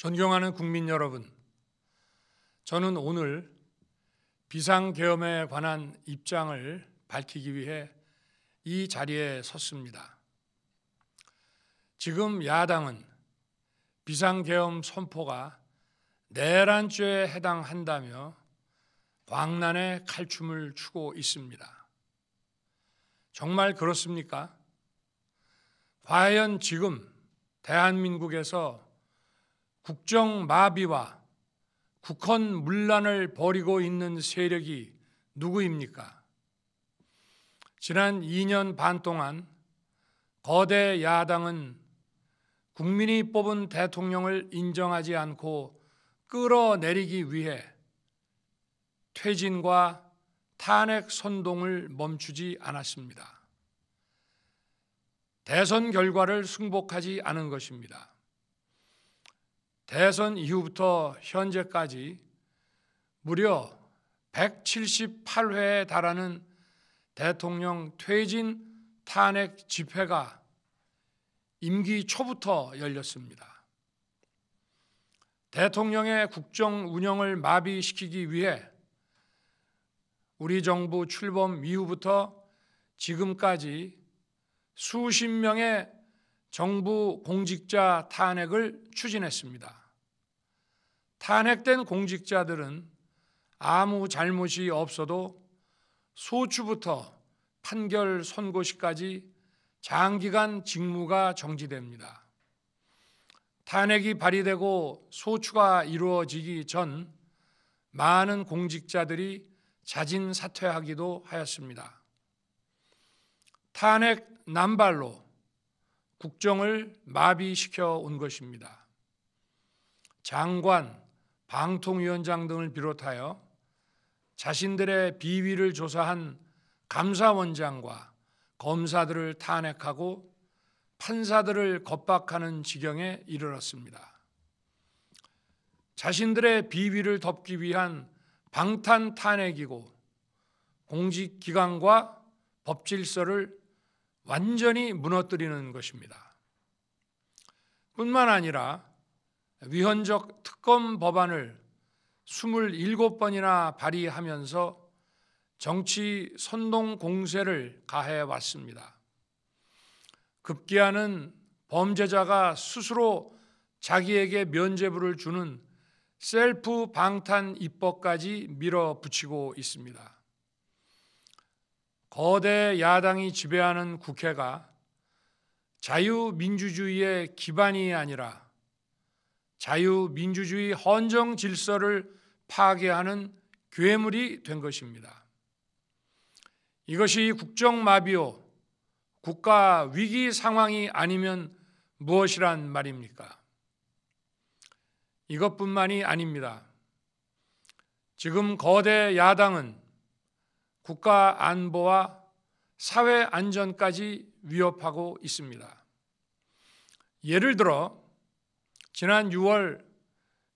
존경하는 국민 여러분, 저는 오늘 비상계엄에 관한 입장을 밝히기 위해 이 자리에 섰습니다. 지금 야당은 비상계엄 선포가 내란죄에 해당한다며 광란의 칼춤을 추고 있습니다. 정말 그렇습니까? 과연 지금 대한민국에서 국정마비와 국헌문란을 벌이고 있는 세력이 누구입니까? 지난 2년 반 동안 거대 야당은 국민이 뽑은 대통령을 인정하지 않고 끌어내리기 위해 퇴진과 탄핵 선동을 멈추지 않았습니다. 대선 결과를 승복하지 않은 것입니다. 대선 이후부터 현재까지 무려 178회에 달하는 대통령 퇴진 탄핵 집회가 임기 초부터 열렸습니다. 대통령의 국정 운영을 마비시키기 위해 우리 정부 출범 이후부터 지금까지 수십 명의 정부 공직자 탄핵을 추진했습니다. 탄핵된 공직자들은 아무 잘못이 없어도 소추부터 판결 선고시까지 장기간 직무가 정지됩니다. 탄핵이 발의되고 소추가 이루어지기 전 많은 공직자들이 자진 사퇴하기도 하였습니다. 탄핵 남발로 국정을 마비시켜 온 것입니다. 장관, 방통위원장 등을 비롯하여 자신들의 비위를 조사한 감사원장과 검사들을 탄핵하고 판사들을 겁박하는 지경에 이르렀습니다. 자신들의 비위를 덮기 위한 방탄 탄핵이고 공직기관과 법질서를 완전히 무너뜨리는 것입니다. 뿐만 아니라 위헌적 특검 법안을 27번이나 발의하면서 정치 선동 공세를 가해 왔습니다. 급기야는 범죄자가 스스로 자기에게 면죄부를 주는 셀프 방탄 입법까지 밀어붙이고 있습니다. 거대 야당이 지배하는 국회가 자유민주주의의 기반이 아니라 자유민주주의 헌정 질서를 파괴하는 괴물이 된 것입니다. 이것이 국정마비요, 국가 위기 상황이 아니면 무엇이란 말입니까? 이것뿐만이 아닙니다. 지금 거대 야당은 국가 안보와 사회 안전까지 위협하고 있습니다. 예를 들어 지난 6월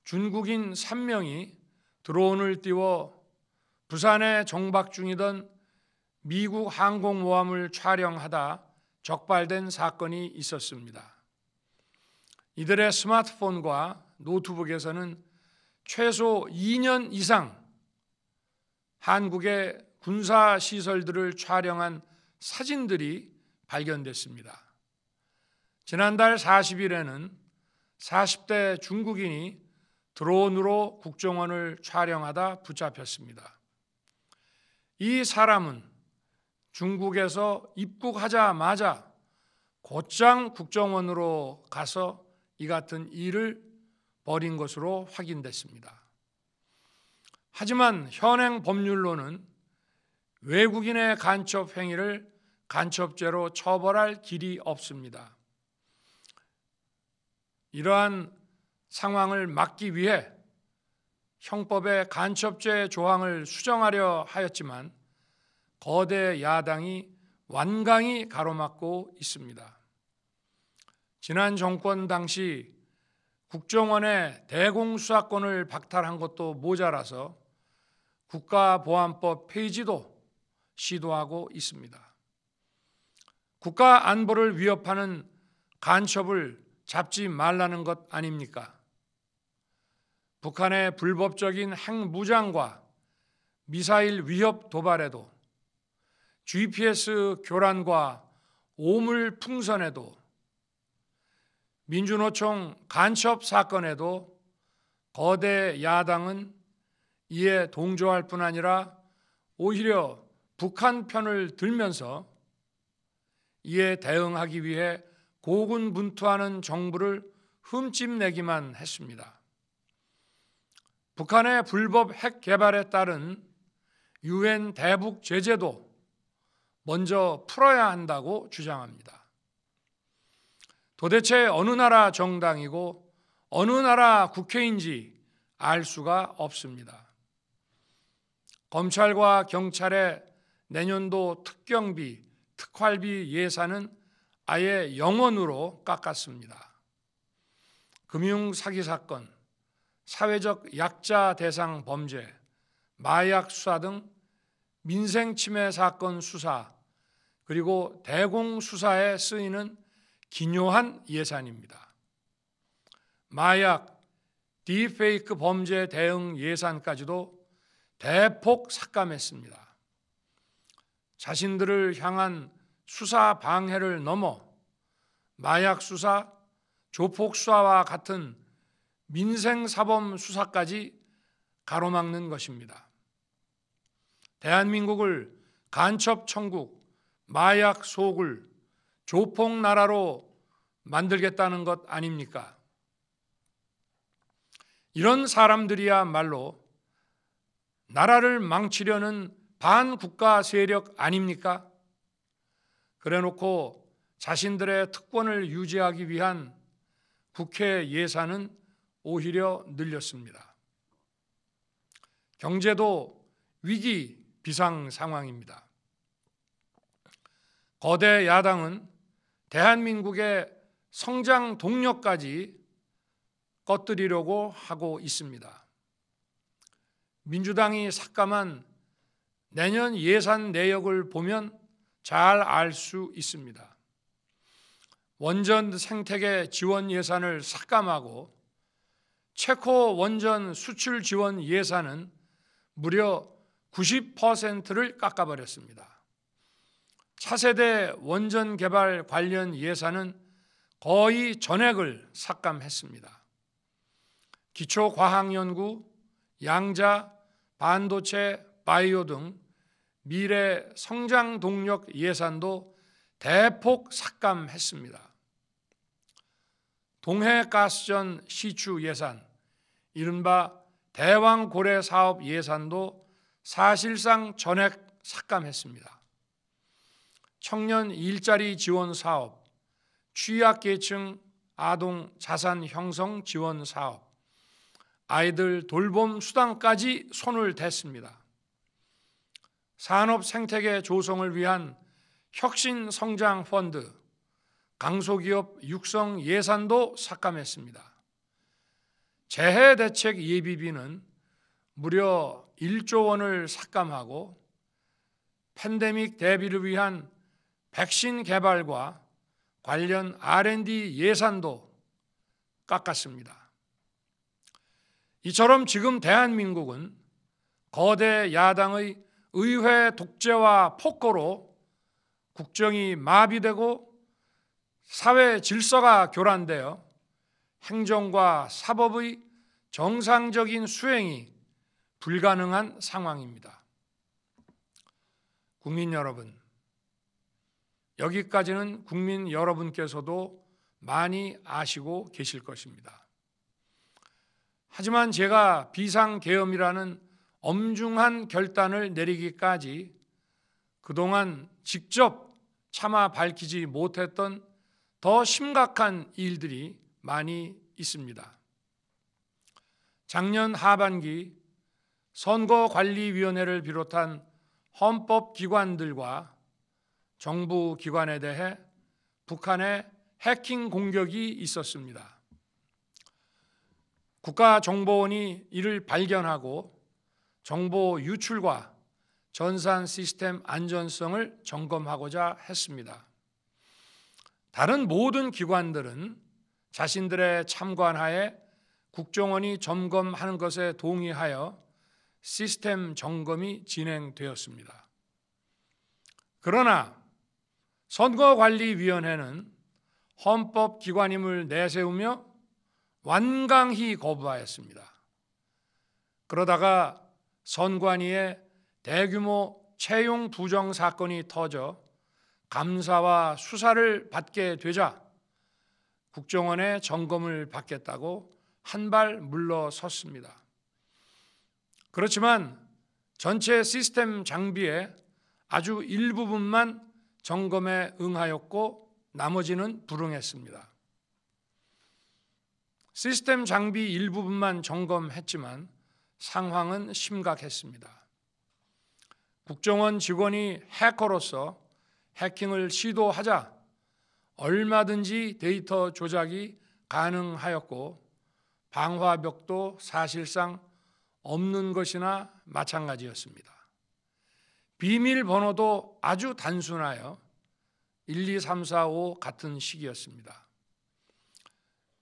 중국인 3명이 드론을 띄워 부산에 정박 중이던 미국 항공모함을 촬영하다 적발된 사건이 있었습니다. 이들의 스마트폰과 노트북에서는 최소 2년 이상 한국의 군사시설들을 촬영한 사진들이 발견됐습니다. 지난달 40일에는 40대 중국인이 드론으로 국정원을 촬영하다 붙잡혔습니다. 이 사람은 중국에서 입국하자마자 곧장 국정원으로 가서 이 같은 일을 벌인 것으로 확인됐습니다. 하지만 현행 법률로는 외국인의 간첩 행위를 간첩죄로 처벌할 길이 없습니다. 이러한 상황을 막기 위해 형법의 간첩죄 조항을 수정하려 하였지만 거대 야당이 완강히 가로막고 있습니다. 지난 정권 당시 국정원의 대공수사권을 박탈한 것도 모자라서 국가보안법 폐지도 시도하고 있습니다. 국가 안보를 위협하는 간첩을 잡지 말라는 것 아닙니까? 북한의 불법적인 핵무장과 미사일 위협 도발에도, GPS 교란과 오물 풍선에도, 민주노총 간첩 사건에도 거대 야당은 이에 동조할 뿐 아니라 오히려 북한 편을 들면서 이에 대응하기 위해 고군분투하는 정부를 흠집내기만 했습니다. 북한의 불법 핵 개발에 따른 유엔 대북 제재도 먼저 풀어야 한다고 주장합니다. 도대체 어느 나라 정당이고 어느 나라 국회인지 알 수가 없습니다. 검찰과 경찰의 내년도 특경비, 특활비 예산은 아예 0원으로 깎았습니다. 금융 사기 사건, 사회적 약자 대상 범죄, 마약 수사 등 민생 침해 사건 수사, 그리고 대공 수사에 쓰이는 기묘한 예산입니다. 마약, 딥페이크 범죄 대응 예산까지도 대폭 삭감했습니다. 자신들을 향한 수사 방해를 넘어 마약 수사, 조폭 수사와 같은 민생 사범 수사까지 가로막는 것입니다. 대한민국을 간첩 천국, 마약 소굴, 조폭 나라로 만들겠다는 것 아닙니까? 이런 사람들이야말로 나라를 망치려는 반국가 세력 아닙니까? 그래놓고 자신들의 특권을 유지하기 위한 국회 예산은 오히려 늘렸습니다. 경제도 위기 비상 상황입니다. 거대 야당은 대한민국의 성장 동력까지 꺼뜨리려고 하고 있습니다. 민주당이 삭감한 내년 예산 내역을 보면 잘 알 수 있습니다. 원전 생태계 지원 예산을 삭감하고 체코 원전 수출 지원 예산은 무려 90%를 깎아버렸습니다. 차세대 원전 개발 관련 예산은 거의 전액을 삭감했습니다. 기초과학연구, 양자, 반도체, 바이오 등 미래 성장 동력 예산도 대폭 삭감했습니다. 동해가스전 시추 예산, 이른바 대왕고래 사업 예산도 사실상 전액 삭감했습니다. 청년 일자리 지원 사업, 취약계층 아동 자산 형성 지원 사업, 아이들 돌봄 수당까지 손을 댔습니다. 산업 생태계 조성을 위한 혁신 성장 펀드, 강소기업 육성 예산도 삭감했습니다. 재해 대책 예비비는 무려 1조 원을 삭감하고 팬데믹 대비를 위한 백신 개발과 관련 R&D 예산도 깎았습니다. 이처럼 지금 대한민국은 거대 야당의 의회 독재와 폭거로 국정이 마비되고 사회 질서가 교란되어 행정과 사법의 정상적인 수행이 불가능한 상황입니다. 국민 여러분, 여기까지는 국민 여러분께서도 많이 아시고 계실 것입니다. 하지만 제가 비상계엄이라는 엄중한 결단을 내리기까지 그동안 직접 차마 밝히지 못했던 더 심각한 일들이 많이 있습니다. 작년 하반기 선거관리위원회를 비롯한 헌법기관들과 정부 기관에 대해 북한의 해킹 공격이 있었습니다. 국가정보원이 이를 발견하고 정보 유출과 전산 시스템 안전성을 점검하고자 했습니다. 다른 모든 기관들은 자신들의 참관하에 국정원이 점검하는 것에 동의하여 시스템 점검이 진행되었습니다. 그러나 선거관리위원회는 헌법기관임을 내세우며 완강히 거부하였습니다. 그러다가 선관위의 대규모 채용 부정 사건이 터져 감사와 수사를 받게 되자 국정원의 점검을 받겠다고 한 발 물러섰습니다. 그렇지만 전체 시스템 장비의 아주 일부분만 점검에 응하였고 나머지는 불응했습니다. 시스템 장비 일부분만 점검했지만 상황은 심각했습니다. 국정원 직원이 해커로서 해킹을 시도하자 얼마든지 데이터 조작이 가능하였고 방화벽도 사실상 없는 것이나 마찬가지였습니다. 비밀번호도 아주 단순하여 1, 2, 3, 4, 5 같은 식이었습니다.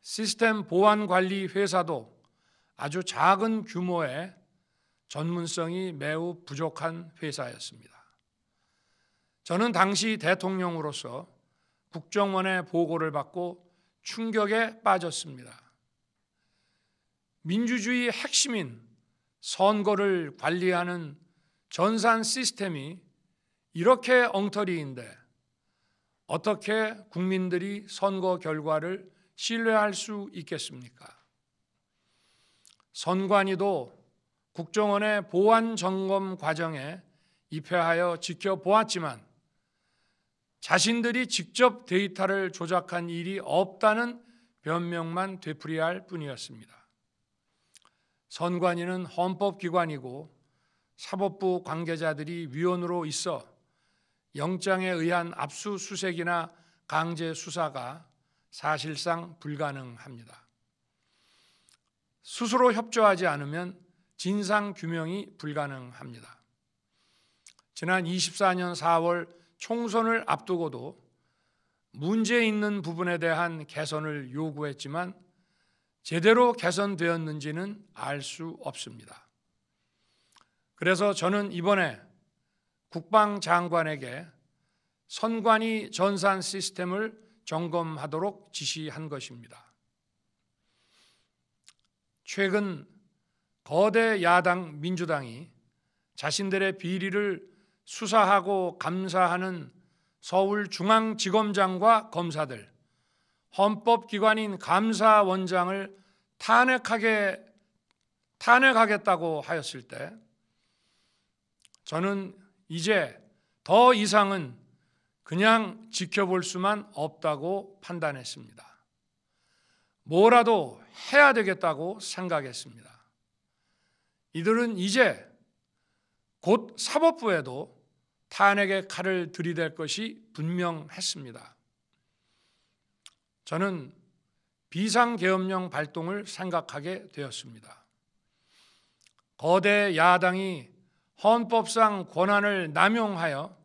시스템 보안관리 회사도 아주 작은 규모의 전문성이 매우 부족한 회사였습니다. 저는 당시 대통령으로서 국정원의 보고를 받고 충격에 빠졌습니다. 민주주의의 핵심인 선거를 관리하는 전산 시스템이 이렇게 엉터리인데 어떻게 국민들이 선거 결과를 신뢰할 수 있겠습니까? 선관위도 국정원의 보안 점검 과정에 입회하여 지켜보았지만 자신들이 직접 데이터를 조작한 일이 없다는 변명만 되풀이할 뿐이었습니다. 선관위는 헌법기관이고 사법부 관계자들이 위원으로 있어 영장에 의한 압수수색이나 강제 수사가 사실상 불가능합니다. 스스로 협조하지 않으면 진상규명이 불가능합니다. 지난 24년 4월 총선을 앞두고도 문제 있는 부분에 대한 개선을 요구했지만 제대로 개선되었는지는 알 수 없습니다. 그래서 저는 이번에 국방장관에게 선관위 전산 시스템을 점검하도록 지시한 것입니다. 최근 거대 야당 민주당이 자신들의 비리를 수사하고 감사하는 서울중앙지검장과 검사들, 헌법기관인 감사원장을 탄핵하겠다고 하였을 때 저는 이제 더 이상은 그냥 지켜볼 수만 없다고 판단했습니다. 뭐라도 해야 되겠다고 생각했습니다. 이들은 이제 곧 사법부에도 탄핵의 칼을 들이댈 것이 분명했습니다. 저는 비상계엄령 발동을 생각하게 되었습니다. 거대 야당이 헌법상 권한을 남용하여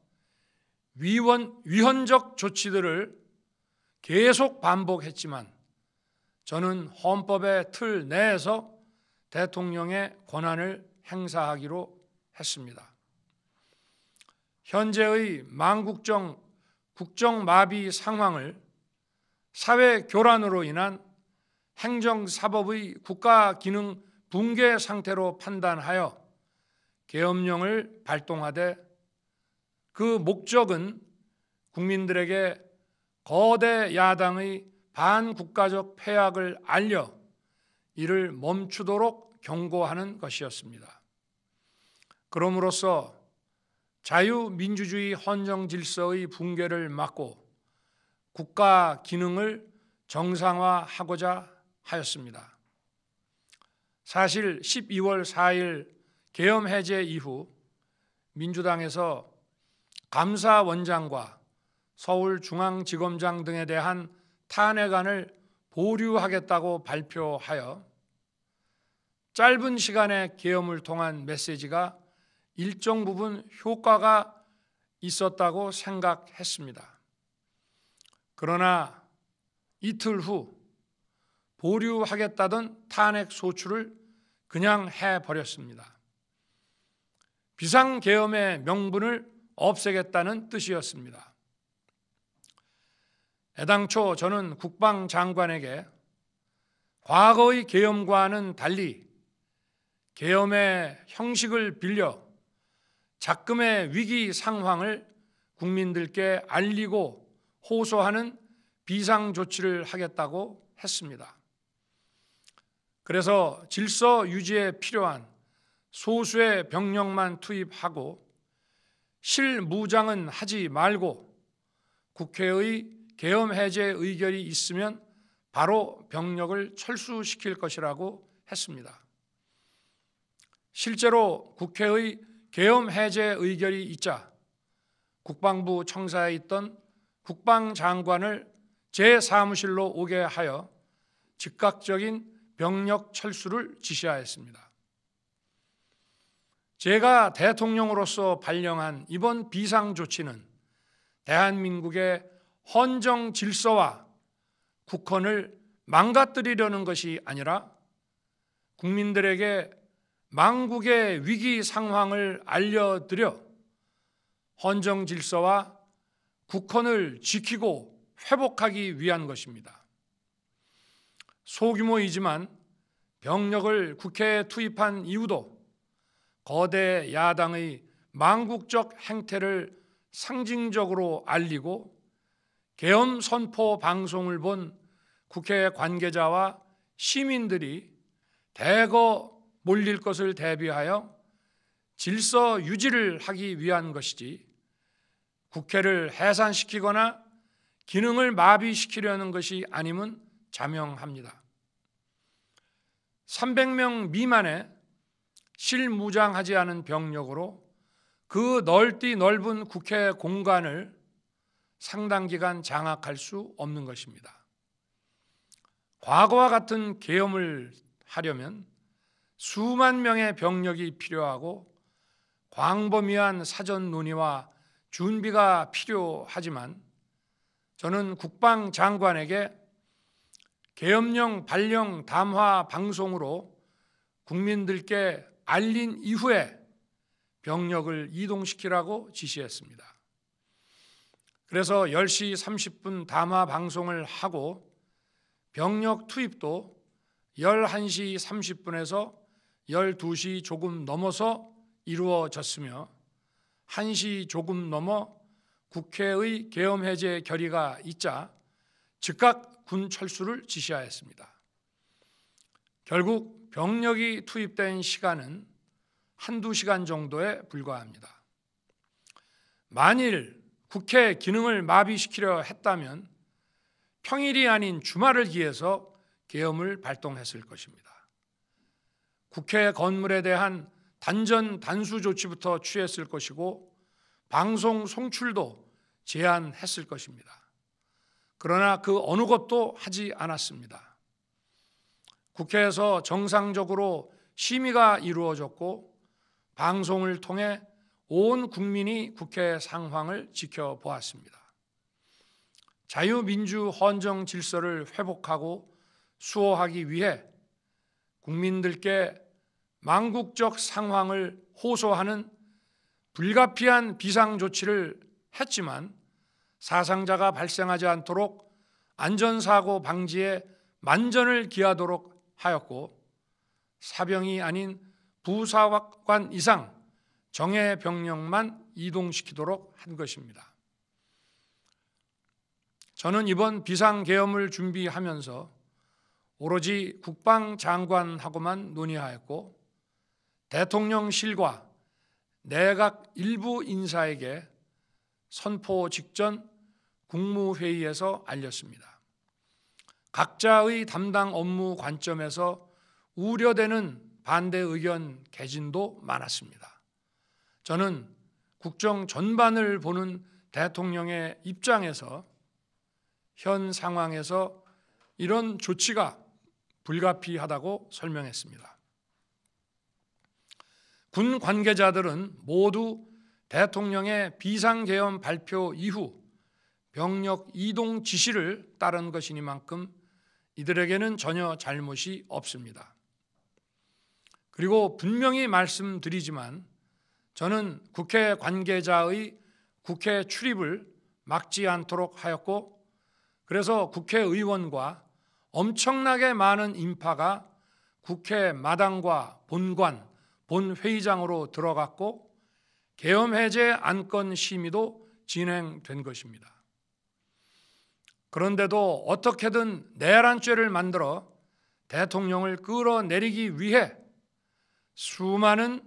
위헌적 조치들을 계속 반복했지만 저는 헌법의 틀 내에서 대통령의 권한을 행사하기로 했습니다. 현재의 망국적 국정마비 상황을 사회 교란으로 인한 행정사법의 국가기능 붕괴 상태로 판단하여 계엄령을 발동하되 그 목적은 국민들에게 거대 야당의 반국가적 폐악을 알려 이를 멈추도록 경고하는 것이었습니다. 그럼으로써 자유민주주의 헌정질서의 붕괴를 막고 국가 기능을 정상화하고자 하였습니다. 사실 12월 4일 계엄 해제 이후 민주당에서 감사원장과 서울중앙지검장 등에 대한 탄핵안을 보류하겠다고 발표하여 짧은 시간의 계엄을 통한 메시지가 일정 부분 효과가 있었다고 생각했습니다. 그러나 이틀 후 보류하겠다던 탄핵 소추를 그냥 해버렸습니다. 비상계엄의 명분을 없애겠다는 뜻이었습니다. 애당초 저는 국방장관에게 과거의 계엄과는 달리 계엄의 형식을 빌려 작금의 위기 상황을 국민들께 알리고 호소하는 비상조치를 하겠다고 했습니다. 그래서 질서 유지에 필요한 소수의 병력만 투입하고 실무장은 하지 말고 국회의 계엄 해제 의결이 있으면 바로 병력을 철수시킬 것이라고 했습니다. 실제로 국회의 계엄 해제 의결이 있자 국방부 청사에 있던 국방장관을 제 사무실로 오게 하여 즉각적인 병력 철수를 지시하였습니다. 제가 대통령으로서 발령한 이번 비상조치는 대한민국의 헌정 질서와 국헌을 망가뜨리려는 것이 아니라 국민들에게 망국의 위기 상황을 알려드려 헌정 질서와 국헌을 지키고 회복하기 위한 것입니다. 소규모이지만 병력을 국회에 투입한 이유도 거대 야당의 망국적 행태를 상징적으로 알리고 계엄 선포 방송을 본 국회 관계자와 시민들이 대거 몰릴 것을 대비하여 질서 유지를 하기 위한 것이지 국회를 해산시키거나 기능을 마비시키려는 것이 아님은 자명합니다. 300명 미만의 실무장하지 않은 병력으로 그 넓은 국회 공간을 상당 기간 장악할 수 없는 것입니다. 과거와 같은 계엄을 하려면 수만 명의 병력이 필요하고 광범위한 사전 논의와 준비가 필요하지만 저는 국방장관에게 계엄령 발령 담화 방송으로 국민들께 알린 이후에 병력을 이동시키라고 지시했습니다. 그래서 10시 30분 담화 방송을 하고 병력 투입도 11시 30분에서 12시 조금 넘어서 이루어졌으며 1시 조금 넘어 국회의 계엄 해제 결의가 있자 즉각 군 철수를 지시하였습니다. 결국 병력이 투입된 시간은 한두 시간 정도에 불과합니다. 만일 국회 기능을 마비시키려 했다면 평일이 아닌 주말을 기해서 계엄을 발동했을 것입니다. 국회 건물에 대한 단전 단수 조치부터 취했을 것이고 방송 송출도 제한했을 것입니다. 그러나 그 어느 것도 하지 않았습니다. 국회에서 정상적으로 심의가 이루어졌고 방송을 통해 온 국민이 국회 상황을 지켜보았습니다. 자유민주 헌정 질서를 회복하고 수호하기 위해 국민들께 망국적 상황을 호소하는 불가피한 비상조치를 했지만 사상자가 발생하지 않도록 안전사고 방지에 만전을 기하도록 하였고 사병이 아닌 부사관 이상 정예 병력만 이동시키도록 한 것입니다. 저는 이번 비상계엄을 준비하면서 오로지 국방장관하고만 논의하였고 대통령실과 내각 일부 인사에게 선포 직전 국무회의에서 알렸습니다. 각자의 담당 업무 관점에서 우려되는 반대 의견 개진도 많았습니다. 저는 국정 전반을 보는 대통령의 입장에서 현 상황에서 이런 조치가 불가피하다고 설명했습니다. 군 관계자들은 모두 대통령의 비상계엄 발표 이후 병력 이동 지시를 따른 것이니만큼 이들에게는 전혀 잘못이 없습니다. 그리고 분명히 말씀드리지만 저는 국회 관계자의 국회 출입을 막지 않도록 하였고, 그래서 국회의원과 엄청나게 많은 인파가 국회 마당과 본관, 본회의장으로 들어갔고 계엄해제 안건 심의도 진행된 것입니다. 그런데도 어떻게든 내란죄를 만들어 대통령을 끌어내리기 위해 수많은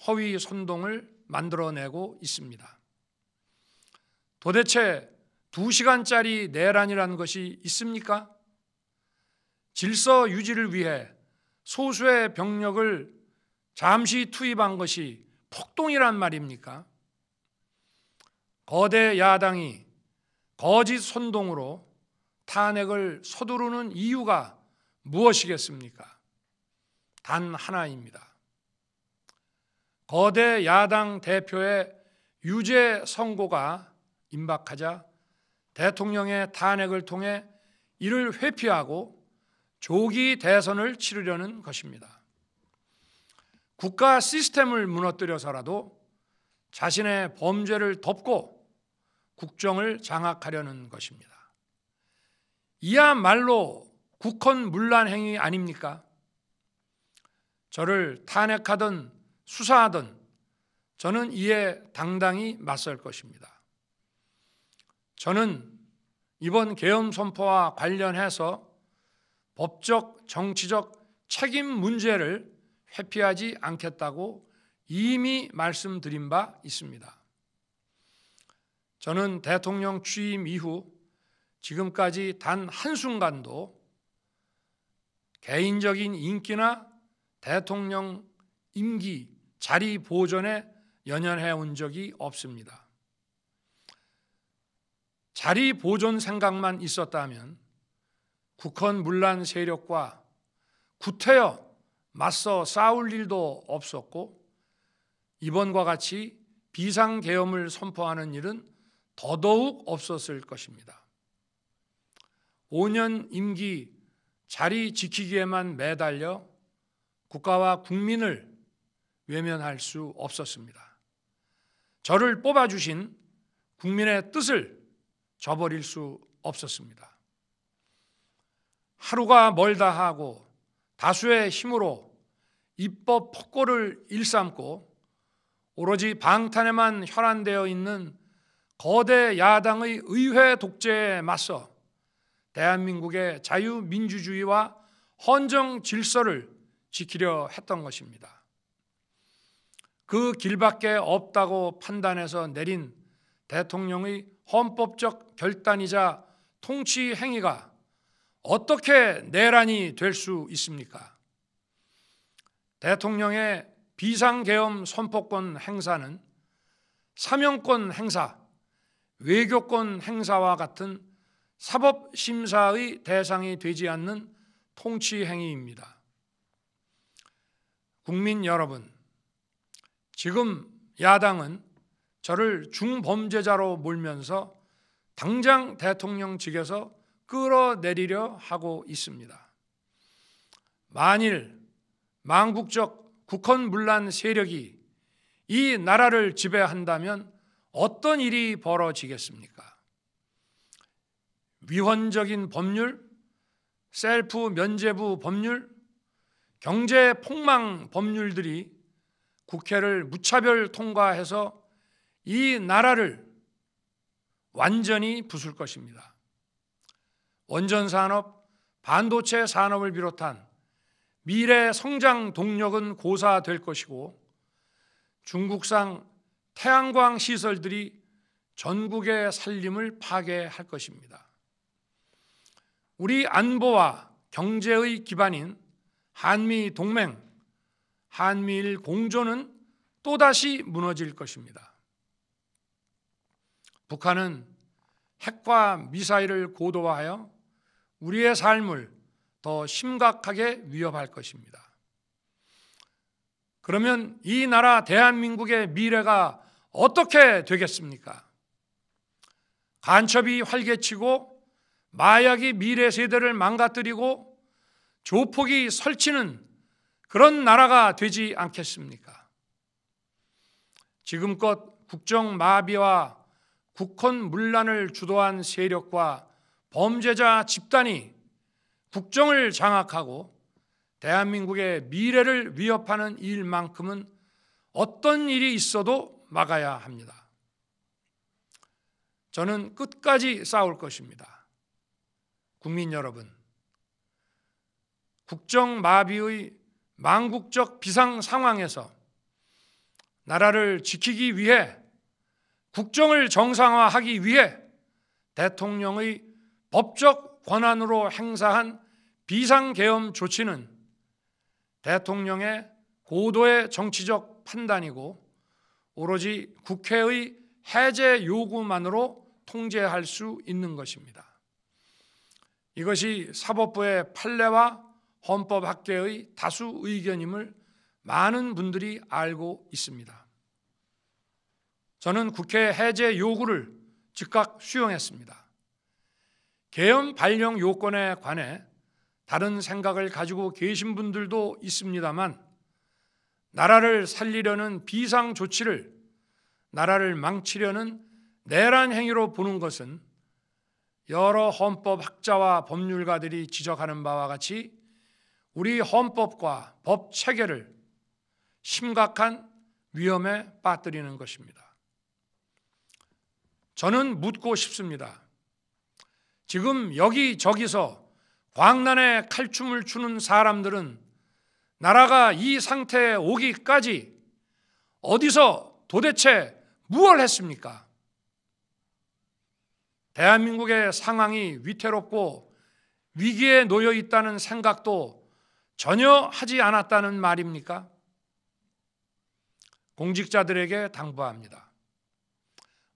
허위 선동을 만들어내고 있습니다. 도대체 2시간짜리 내란이라는 것이 있습니까? 질서 유지를 위해 소수의 병력을 잠시 투입한 것이 폭동이란 말입니까? 거대 야당이 거짓 선동으로 탄핵을 서두르는 이유가 무엇이겠습니까? 단 하나입니다. 거대 야당 대표의 유죄 선고가 임박하자 대통령의 탄핵을 통해 이를 회피하고 조기 대선을 치르려는 것입니다. 국가 시스템을 무너뜨려서라도 자신의 범죄를 덮고 국정을 장악하려는 것입니다. 이야말로 국헌문란 행위 아닙니까? 저를 탄핵하든 수사하든 저는 이에 당당히 맞설 것입니다. 저는 이번 계엄 선포와 관련해서 법적, 정치적 책임 문제를 회피하지 않겠다고 이미 말씀드린 바 있습니다. 저는 대통령 취임 이후 지금까지 단 한순간도 개인적인 인기나 대통령 임기 자리 보존에 연연해 온 적이 없습니다. 자리 보존 생각만 있었다면 국헌문란 세력과 구태여 맞서 싸울 일도 없었고 이번과 같이 비상계엄을 선포하는 일은 더더욱 없었을 것입니다. 5년 임기 자리 지키기에만 매달려 국가와 국민을 외면할 수 없었습니다. 저를 뽑아주신 국민의 뜻을 저버릴 수 없었습니다. 하루가 멀다 하고 다수의 힘으로 입법 폭거를 일삼고 오로지 방탄에만 혈안되어 있는 거대 야당의 의회 독재에 맞서 대한민국의 자유민주주의와 헌정 질서를 지키려 했던 것입니다. 그 길밖에 없다고 판단해서 내린 대통령의 헌법적 결단이자 통치 행위가 어떻게 내란이 될 수 있습니까? 대통령의 비상계엄 선포권 행사는 사명권 행사, 외교권 행사와 같은 사법심사의 대상이 되지 않는 통치 행위입니다. 국민 여러분, 지금 야당은 저를 중범죄자로 몰면서 당장 대통령직에서 끌어내리려 하고 있습니다. 만일 망국적 국헌문란 세력이 이 나라를 지배한다면 어떤 일이 벌어지겠습니까? 위헌적인 법률, 셀프 면죄부 법률, 경제 폭망 법률들이 국회를 무차별 통과해서 이 나라를 완전히 부술 것입니다. 원전 산업, 반도체 산업을 비롯한 미래 성장 동력은 고사될 것이고 중국산 태양광 시설들이 전국의 살림을 파괴할 것입니다. 우리 안보와 경제의 기반인 한미 동맹, 한미일 공조는 또다시 무너질 것입니다. 북한은 핵과 미사일을 고도화하여 우리의 삶을 더 심각하게 위협할 것입니다. 그러면 이 나라 대한민국의 미래가 어떻게 되겠습니까? 간첩이 활개치고 마약이 미래 세대를 망가뜨리고 조폭이 설치는 그런 나라가 되지 않겠습니까? 지금껏 국정마비와 국헌문란을 주도한 세력과 범죄자 집단이 국정을 장악하고 대한민국의 미래를 위협하는 일만큼은 어떤 일이 있어도 막아야 합니다. 저는 끝까지 싸울 것입니다. 국민 여러분, 국정마비의 망국적 비상 상황에서 나라를 지키기 위해, 국정을 정상화하기 위해 대통령의 법적 권한으로 행사한 비상계엄 조치는 대통령의 고도의 정치적 판단이고 오로지 국회의 해제 요구만으로 통제할 수 있는 것입니다. 이것이 사법부의 판례와 헌법학계의 다수 의견임을 많은 분들이 알고 있습니다. 저는 국회 해제 요구를 즉각 수용했습니다. 계엄 발령 요건에 관해 다른 생각을 가지고 계신 분들도 있습니다만, 나라를 살리려는 비상 조치를 나라를 망치려는 내란 행위로 보는 것은 여러 헌법학자와 법률가들이 지적하는 바와 같이 우리 헌법과 법 체계를 심각한 위험에 빠뜨리는 것입니다. 저는 묻고 싶습니다. 지금 여기저기서 광란에 칼춤을 추는 사람들은 나라가 이 상태에 오기까지 어디서 도대체 무엇을 했습니까? 대한민국의 상황이 위태롭고 위기에 놓여 있다는 생각도 전혀 하지 않았다는 말입니까? 공직자들에게 당부합니다.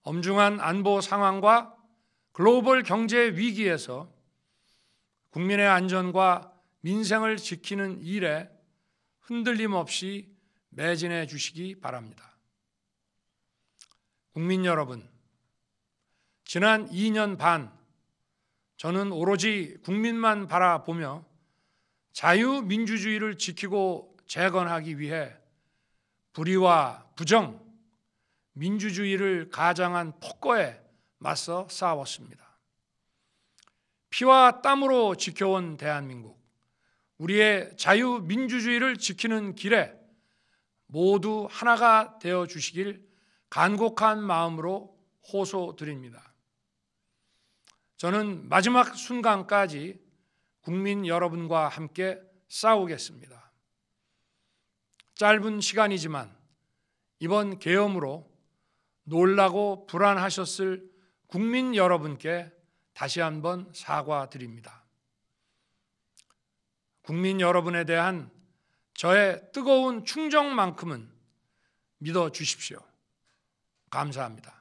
엄중한 안보 상황과 글로벌 경제 위기에서 국민의 안전과 민생을 지키는 일에 흔들림 없이 매진해 주시기 바랍니다. 국민 여러분, 지난 2년 반 저는 오로지 국민만 바라보며 자유민주주의를 지키고 재건하기 위해 불의와 부정, 민주주의를 가장한 폭거에 맞서 싸웠습니다. 피와 땀으로 지켜온 대한민국, 우리의 자유민주주의를 지키는 길에 모두 하나가 되어 주시길 간곡한 마음으로 호소드립니다. 저는 마지막 순간까지 국민 여러분과 함께 싸우겠습니다. 짧은 시간이지만 이번 계엄으로 놀라고 불안하셨을 국민 여러분께 다시 한번 사과드립니다. 국민 여러분에 대한 저의 뜨거운 충정만큼은 믿어 주십시오. 감사합니다.